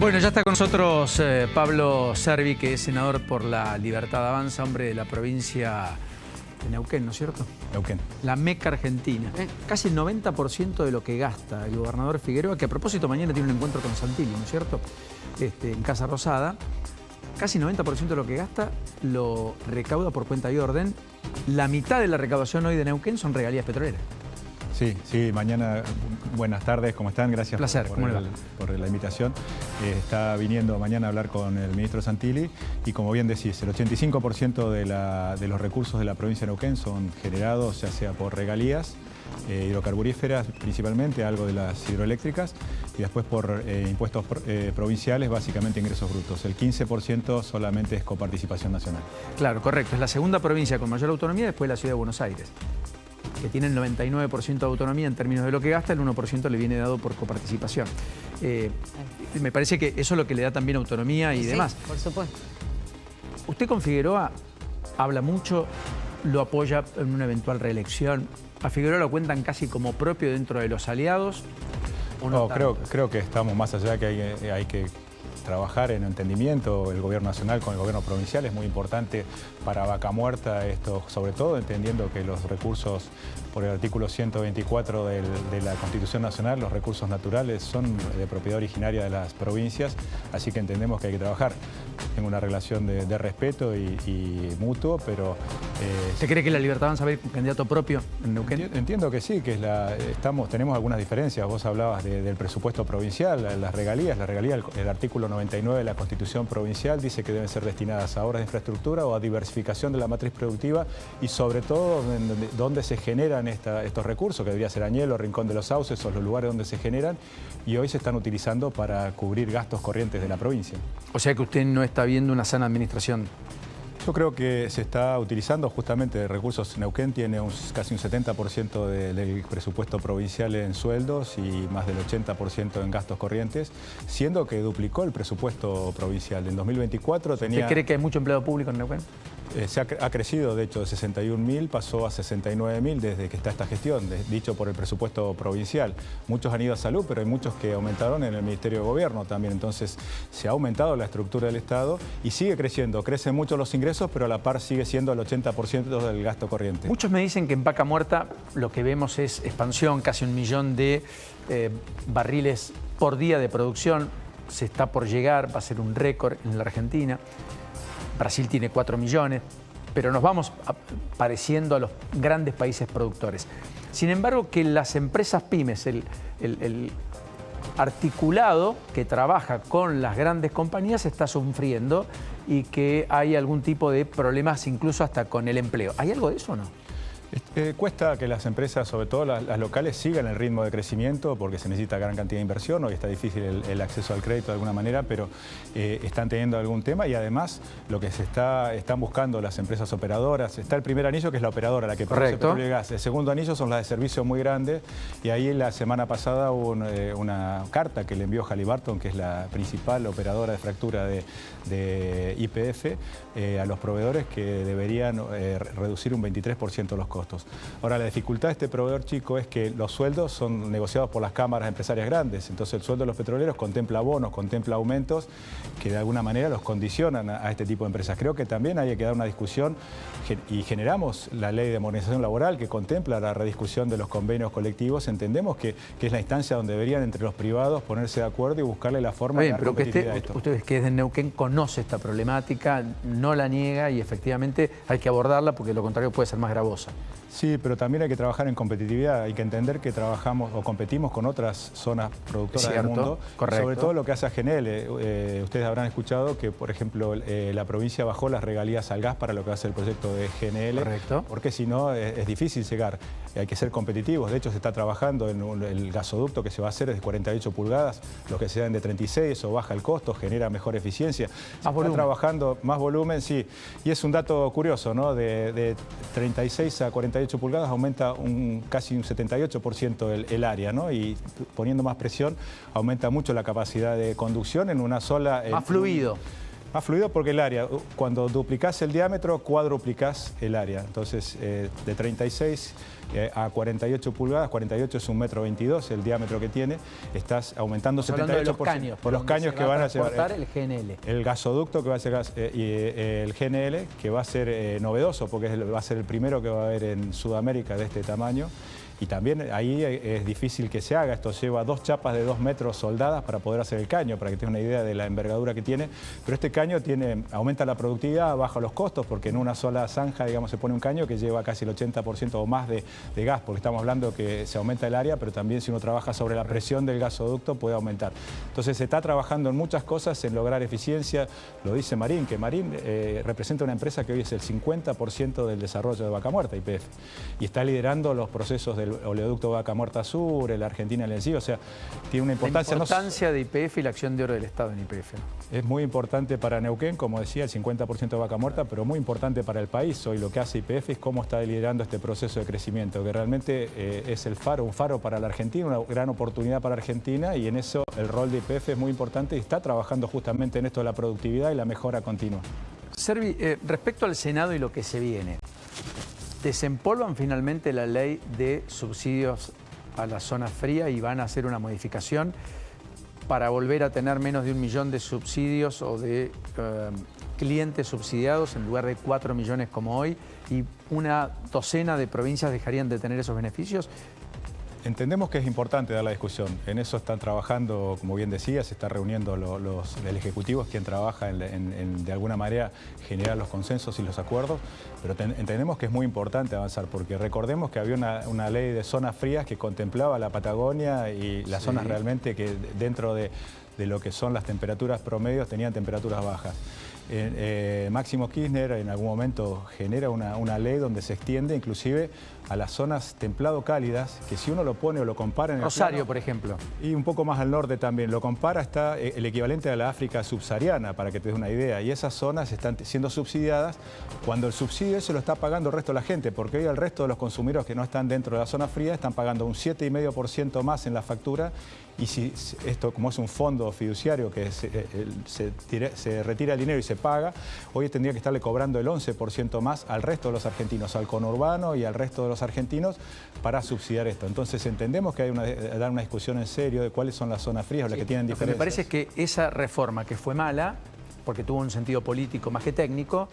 Bueno, ya está con nosotros Pablo Servi, que es senador por la Libertad Avanza, hombre de la provincia de Neuquén, ¿no es cierto? Neuquén. La meca argentina. Casi el 90% de lo que gasta el gobernador Figueroa, que a propósito mañana tiene un encuentro con Santilli, ¿no es cierto? En Casa Rosada. Casi 90% de lo que gasta lo recauda por cuenta y orden. La mitad de la recaudación hoy de Neuquén son regalías petroleras. Sí, mañana, buenas tardes, ¿cómo están? Gracias por la invitación. Está viniendo mañana a hablar con el ministro Santilli y como bien decís, el 85% de los recursos de la provincia de Neuquén son generados ya sea por regalías, hidrocarburíferas principalmente, algo de las hidroeléctricas y después por impuestos provinciales, básicamente ingresos brutos. El 15% solamente es coparticipación nacional. Claro, correcto. Es la segunda provincia con mayor autonomía después de la ciudad de Buenos Aires, que tiene el 99% de autonomía en términos de lo que gasta, el 1% le viene dado por coparticipación. Me parece que eso es lo que le da también autonomía y demás. Por supuesto. Usted con Figueroa habla mucho, lo apoya en una eventual reelección. A Figueroa lo cuentan casi como propio dentro de los aliados. No, creo que estamos más allá, que hay que trabajar en entendimiento, el gobierno nacional con el gobierno provincial es muy importante para Vaca Muerta, esto sobre todo entendiendo que los recursos por el artículo 124 de la Constitución Nacional, los recursos naturales son de propiedad originaria de las provincias, así que entendemos que hay que trabajar en una relación de respeto y mutuo, pero... ¿Usted cree que la Libertad Avanza va a ir con candidato propio en Neuquén? Entiendo que sí, que tenemos algunas diferencias. Vos hablabas del presupuesto provincial, las regalías, el artículo 99 de la Constitución Provincial dice que deben ser destinadas a obras de infraestructura o a diversificación de la matriz productiva y sobre todo donde se generan estos recursos, que debería ser Añelo, Rincón de los Sauces, son los lugares donde se generan y hoy se están utilizando para cubrir gastos corrientes de la provincia. O sea que usted no está viendo una sana administración. Yo creo que se está utilizando justamente recursos. Neuquén tiene casi un 70% del presupuesto provincial en sueldos y más del 80% en gastos corrientes, siendo que duplicó el presupuesto provincial. En 2024 tenía... ¿Usted cree que hay mucho empleado público en Neuquén? Ha crecido, de hecho, de 61.000 pasó a 69.000 desde que está esta gestión, dicho por el presupuesto provincial. Muchos han ido a salud, pero hay muchos que aumentaron en el Ministerio de Gobierno también. Entonces, se ha aumentado la estructura del Estado y sigue creciendo. Crecen mucho los ingresos, pero a la par sigue siendo el 80% del gasto corriente. Muchos me dicen que en Vaca Muerta lo que vemos es expansión, casi 1 millón de barriles por día de producción. Se está por llegar, va a ser un récord en la Argentina. Brasil tiene 4 millones, pero nos vamos pareciendo a los grandes países productores. Sin embargo, que las empresas pymes, el articulado que trabaja con las grandes compañías está sufriendo y que hay algún tipo de problemas incluso hasta con el empleo. ¿Hay algo de eso o no? Cuesta que las empresas, sobre todo las locales, sigan el ritmo de crecimiento porque se necesita gran cantidad de inversión. Hoy está difícil el acceso al crédito de alguna manera, pero están teniendo algún tema y además lo que están buscando las empresas operadoras. Está el primer anillo, que es la operadora, la que produce petróleo y gas. El segundo anillo son las de servicio muy grandes y ahí la semana pasada hubo una carta que le envió Halliburton, que es la principal operadora de fractura de YPF, a los proveedores que deberían reducir un 23% los costos. Ahora, la dificultad de este proveedor chico es que los sueldos son negociados por las cámaras empresarias grandes. Entonces, el sueldo de los petroleros contempla bonos, contempla aumentos que de alguna manera los condicionan a este tipo de empresas. Creo que también hay que dar una discusión y generamos la ley de modernización laboral que contempla la rediscusión de los convenios colectivos. Entendemos que es la instancia donde deberían entre los privados ponerse de acuerdo y buscarle la forma de dar competitividad a esto. Usted que es de Neuquén conoce esta problemática, no la niega y efectivamente hay que abordarla porque lo contrario puede ser más gravosa. Sí, pero también hay que trabajar en competitividad. Hay que entender que trabajamos o competimos con otras zonas productoras del mundo. Correcto. Sobre todo lo que hace a GNL. Ustedes habrán escuchado que, por ejemplo, la provincia bajó las regalías al gas para lo que va a ser el proyecto de GNL. Correcto. Porque si no, es difícil llegar. Hay que ser competitivos. De hecho, se está trabajando en el gasoducto que se va a hacer es de 48 pulgadas. Los que sean de 36 o baja el costo, genera mejor eficiencia. Se está trabajando más volumen, sí. Y es un dato curioso, ¿no? De 36 a 48 pulgadas aumenta casi un 78% el área, ¿no? Y poniendo más presión aumenta mucho la capacidad de conducción en una sola... Más fluido. Más fluido porque el área, cuando duplicás el diámetro, cuadruplicás el área. Entonces, de 36 a 48 pulgadas, 48 es 1,22 m el diámetro que tiene, estás aumentando 78%. De los caños, por los caños que van a llevar el GNL. El gasoducto que va a ser el GNL, que va a ser novedoso porque va a ser el primero que va a haber en Sudamérica de este tamaño. Y también ahí es difícil que se haga. Esto lleva 2 chapas de 2 metros soldadas para poder hacer el caño, para que tengas una idea de la envergadura que tiene. Pero este caño aumenta la productividad, baja los costos, porque en una sola zanja, digamos, se pone un caño que lleva casi el 80% o más de gas, porque estamos hablando que se aumenta el área, pero también si uno trabaja sobre la presión del gasoducto puede aumentar. Entonces se está trabajando en muchas cosas, en lograr eficiencia. Lo dice Marín, que Marín representa una empresa que hoy es el 50% del desarrollo de Vaca Muerta, YPF, y está liderando los procesos del oleoducto Vaca Muerta Sur, el Argentina LNG, o sea, tiene una importancia. La importancia de YPF y la acción de oro del Estado en YPF. Es muy importante para Neuquén, como decía, el 50% de Vaca Muerta, pero muy importante para el país. Hoy lo que hace YPF es cómo está liderando este proceso de crecimiento, que realmente es el faro, un faro para la Argentina, una gran oportunidad para Argentina, y en eso el rol de YPF es muy importante y está trabajando justamente en esto de la productividad y la mejora continua. Servi, respecto al Senado y lo que se viene, desempolvan finalmente la ley de subsidios a la zona fría y van a hacer una modificación para volver a tener menos de 1 millón de subsidios o de clientes subsidiados en lugar de 4 millones como hoy, y una docena de provincias dejarían de tener esos beneficios. Entendemos que es importante dar la discusión. En eso están trabajando, como bien decía, se está reuniendo el Ejecutivo, es quien trabaja de alguna manera generar los consensos y los acuerdos, pero entendemos que es muy importante avanzar, porque recordemos que había una ley de zonas frías que contemplaba la Patagonia y las zonas realmente que dentro de lo que son las temperaturas promedios tenían temperaturas bajas. Máximo Kirchner en algún momento genera una ley donde se extiende inclusive a las zonas templado-cálidas, que si uno lo pone o lo compara en el Rosario, plano, por ejemplo. Y un poco más al norte también, lo compara, está el equivalente a la África subsahariana, para que te des una idea, y esas zonas están siendo subsidiadas cuando el subsidio se lo está pagando el resto de la gente, porque hoy el resto de los consumidores que no están dentro de la zona fría están pagando un 7,5% más en la factura, y si esto, como es un fondo fiduciario que se retira el dinero y se paga, hoy tendría que estarle cobrando el 11% más al resto de los argentinos, al conurbano y al resto de los argentinos, para subsidiar esto. Entonces entendemos que hay dar una discusión en serio de cuáles son las zonas frías o las que tienen diferencias. Lo que me parece es que esa reforma, que fue mala, porque tuvo un sentido político más que técnico,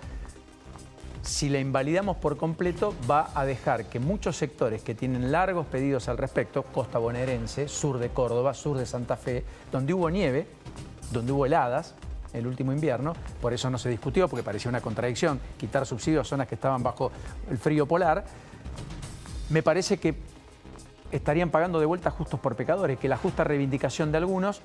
si la invalidamos por completo, va a dejar que muchos sectores que tienen largos pedidos al respecto, costa bonaerense, sur de Córdoba, sur de Santa Fe, donde hubo nieve, donde hubo heladas el último invierno, por eso no se discutió, porque parecía una contradicción quitar subsidios a zonas que estaban bajo el frío polar. Me parece que estarían pagando de vuelta justos por pecadores, que la justa reivindicación de algunos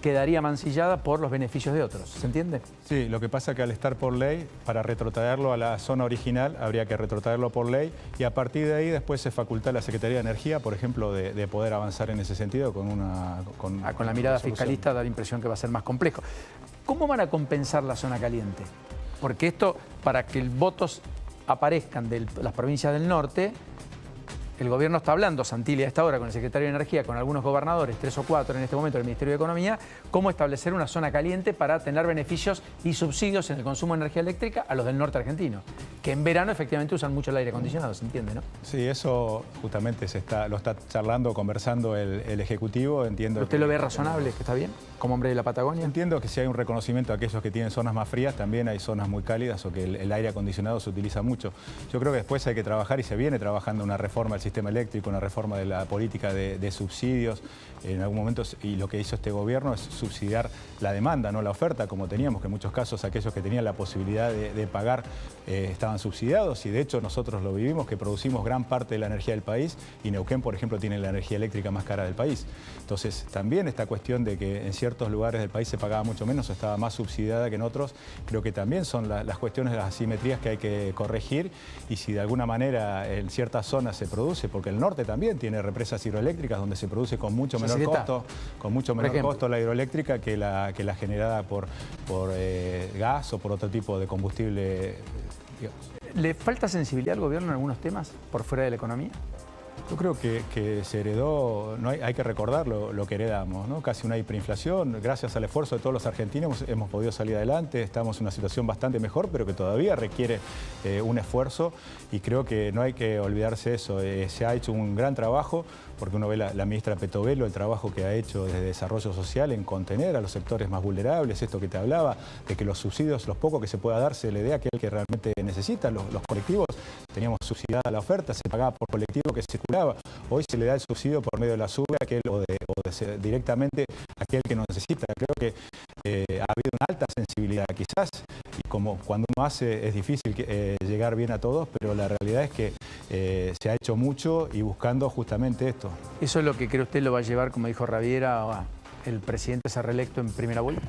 quedaría mancillada por los beneficios de otros. ¿Se entiende? Sí, lo que pasa es que al estar por ley, para retrotraerlo a la zona original, habría que retrotraerlo por ley, y a partir de ahí después se faculta a la Secretaría de Energía, por ejemplo, de poder avanzar en ese sentido con la mirada fiscalista da la impresión que va a ser más complejo. ¿Cómo van a compensar la zona caliente? Porque esto, para que votos aparezcan de las provincias del norte, el gobierno está hablando, Santilli a esta hora, con el secretario de Energía, con algunos gobernadores, 3 o 4 en este momento del Ministerio de Economía, cómo establecer una zona caliente para tener beneficios y subsidios en el consumo de energía eléctrica a los del norte argentino, que en verano efectivamente usan mucho el aire acondicionado, ¿se entiende, no? Sí, eso justamente lo está charlando, conversando el Ejecutivo, entiendo. ¿Usted lo ve razonable, que está bien, como hombre de la Patagonia? Entiendo que si hay un reconocimiento a aquellos que tienen zonas más frías, también hay zonas muy cálidas o que el aire acondicionado se utiliza mucho. Yo creo que después hay que trabajar, y se viene trabajando una reforma del sistema eléctrico, una reforma de la política de subsidios en algún momento, y lo que hizo este gobierno es subsidiar la demanda, no la oferta, como teníamos, que en muchos casos aquellos que tenían la posibilidad de pagar estaban subsidiados, y de hecho nosotros lo vivimos, que producimos gran parte de la energía del país, y Neuquén, por ejemplo, tiene la energía eléctrica más cara del país. Entonces también esta cuestión de que en ciertos lugares del país se pagaba mucho menos o estaba más subsidiada que en otros, creo que también son las cuestiones de las asimetrías que hay que corregir, y si de alguna manera en ciertas zonas se produce, porque el norte también tiene represas hidroeléctricas donde se produce con mucho menor costo la hidroeléctrica que la generada por gas o por otro tipo de combustible. ¿Le falta sensibilidad al gobierno en algunos temas por fuera de la economía? Yo creo que se heredó, no hay que recordar lo que heredamos, ¿no? Casi una hiperinflación. Gracias al esfuerzo de todos los argentinos hemos podido salir adelante, estamos en una situación bastante mejor, pero que todavía requiere un esfuerzo, y creo que no hay que olvidarse eso. Se ha hecho un gran trabajo, porque uno ve la ministra Petovelo, el trabajo que ha hecho desde Desarrollo Social en contener a los sectores más vulnerables, esto que te hablaba, de que los subsidios, los pocos que se pueda dar, se le dé a aquel que realmente necesita. Los colectivos, teníamos subsidiada la oferta, se pagaba por colectivo que circulaba. Hoy se le da el subsidio por medio de la SUBE a aquel, directamente a aquel que no necesita. Creo que ha habido una alta sensibilidad, quizás, y como cuando uno hace es difícil llegar bien a todos, pero la realidad es que se ha hecho mucho y buscando justamente esto. ¿Eso es lo que cree usted lo va a llevar, como dijo Raviera, el presidente ser reelecto en primera vuelta?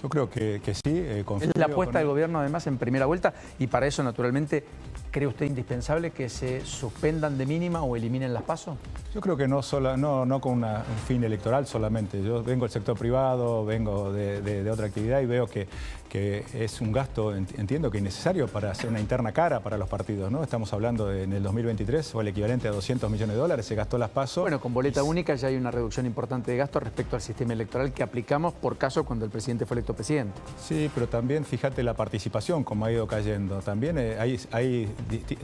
Yo creo que sí. Es la apuesta del gobierno, además, en primera vuelta, y para eso, naturalmente, ¿cree usted indispensable que se suspendan de mínima o eliminen las PASO? Yo creo que no con un fin electoral solamente. Yo vengo del sector privado, vengo de otra actividad y veo que es un gasto, entiendo que innecesario para hacer una interna cara para los partidos, ¿no? Estamos hablando en el 2023, fue el equivalente a 200 millones de dólares, se gastó las PASO. Bueno, con boleta única ya hay una reducción importante de gasto respecto al sistema electoral que aplicamos por caso cuando el presidente fue electo presidente. Sí, pero también fíjate la participación, como ha ido cayendo. También hay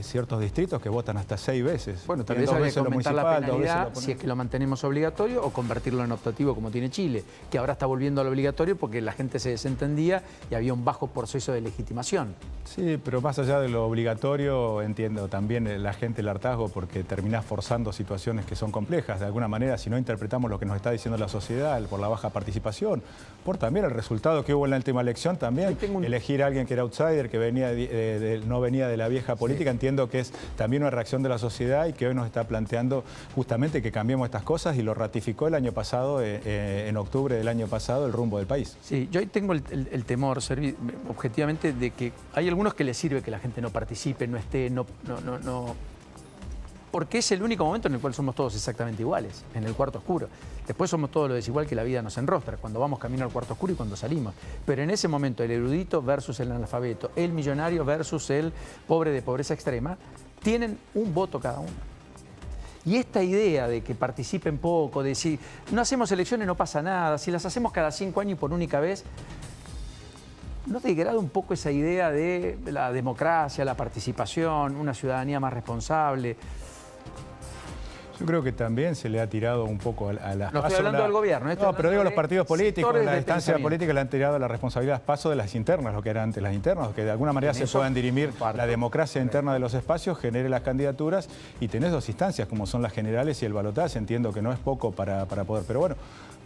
ciertos distritos que votan hasta 6 veces. Bueno, tal vez habría que aumentar la penalidad si es que lo mantenemos obligatorio o convertirlo en optativo como tiene Chile, que ahora está volviendo al obligatorio porque la gente se desentendía y había un bajo proceso de legitimación. Sí, pero más allá de lo obligatorio, entiendo también la gente el hartazgo porque terminás forzando situaciones que son complejas. De alguna manera, si no interpretamos lo que nos está diciendo la sociedad por la baja participación, por también el resultado que hubo en la última elección, también elegir a alguien que era outsider, que no venía de la vieja política, entiendo que es también una reacción de la sociedad y que hoy nos está planteando justamente que cambiemos estas cosas, y lo ratificó el año pasado, en octubre del año pasado, el rumbo del país. Sí, yo hoy tengo el temor, objetivamente, de que hay algunos que les sirve que la gente no participe, no esté, no, porque es el único momento en el cual somos todos exactamente iguales, en el cuarto oscuro. Después somos todos lo desigual que la vida nos enrostra, cuando vamos camino al cuarto oscuro y cuando salimos. Pero en ese momento, el erudito versus el analfabeto, el millonario versus el pobre de pobreza extrema, tienen un voto cada uno. Y esta idea de que participen poco, de si no hacemos elecciones no pasa nada, si las hacemos cada 5 años y por única vez, ¿no te degrada un poco esa idea de la democracia, la participación, una ciudadanía más responsable? Yo creo que también se le ha tirado un poco a las No estoy hablando del gobierno. No, pero digo los partidos políticos, la distancia política le han tirado la responsabilidad paso de las internas, lo que eran antes las internas, que de alguna manera se puedan dirimir la democracia interna de los espacios, genere las candidaturas, y tenés 2 instancias como son las generales y el balotaje. Entiendo que no es poco para poder, pero bueno,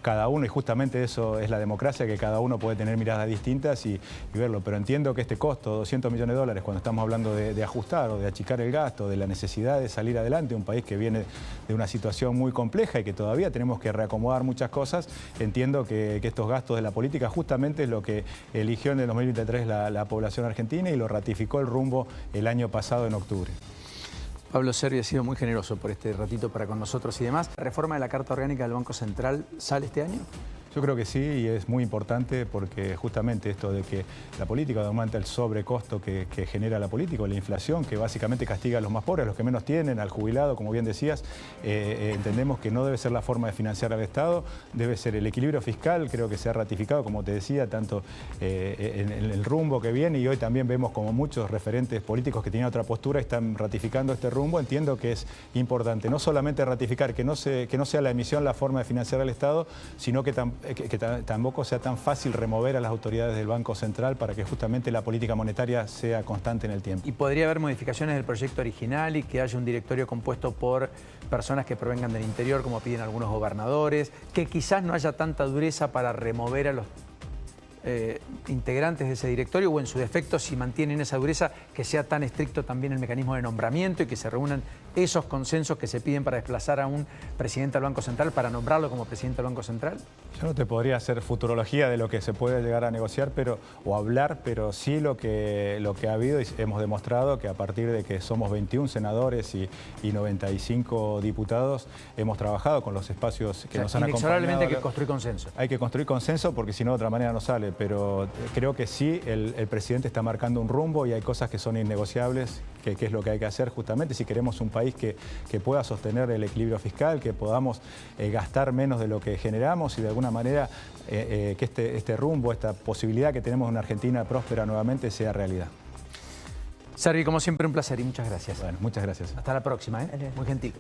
cada uno, y justamente eso es la democracia, que cada uno puede tener miradas distintas y verlo, pero entiendo que este costo, 200 millones de dólares, cuando estamos hablando de ajustar o de achicar el gasto, de la necesidad de salir adelante, un país que viene de una situación muy compleja y que todavía tenemos que reacomodar muchas cosas, entiendo que estos gastos de la política justamente es lo que eligió en el 2023 la población argentina y lo ratificó el rumbo el año pasado en octubre. Pablo Cervi ha sido muy generoso por este ratito para con nosotros y demás. ¿La reforma de la Carta Orgánica del Banco Central sale este año? Yo creo que sí, y es muy importante porque justamente esto de que la política aumenta el sobrecosto que genera la política, o la inflación, que básicamente castiga a los más pobres, a los que menos tienen, al jubilado, como bien decías, entendemos que no debe ser la forma de financiar al Estado, debe ser el equilibrio fiscal. Creo que se ha ratificado, como te decía, tanto en el rumbo que viene, y hoy también vemos como muchos referentes políticos que tenían otra postura están ratificando este rumbo. Entiendo que es importante no solamente ratificar que no sea la emisión la forma de financiar al Estado, sino que tampoco sea tan fácil remover a las autoridades del Banco Central para que justamente la política monetaria sea constante en el tiempo. ¿Y podría haber modificaciones del proyecto original y que haya un directorio compuesto por personas que provengan del interior, como piden algunos gobernadores, que quizás no haya tanta dureza para remover a los integrantes de ese directorio, o en su defecto, si mantienen esa dureza, que sea tan estricto también el mecanismo de nombramiento y que se reúnan esos consensos que se piden para desplazar a un presidente del Banco Central, para nombrarlo como presidente del Banco Central? Yo no te podría hacer futurología de lo que se puede llegar a negociar o hablar, pero sí lo que ha habido, y hemos demostrado que a partir de que somos 21 senadores y 95 diputados, hemos trabajado con los espacios que nos han acompañado. Inexorablemente hay que construir consenso. Hay que construir consenso porque si no de otra manera no sale. pero creo que sí, el presidente está marcando un rumbo y hay cosas que son innegociables, que es lo que hay que hacer justamente si queremos un país que pueda sostener el equilibrio fiscal, que podamos gastar menos de lo que generamos y de alguna manera que este rumbo, esta posibilidad que tenemos de una Argentina próspera nuevamente sea realidad. Servi, como siempre, un placer y muchas gracias. Bueno, muchas gracias. Hasta la próxima, muy gentil.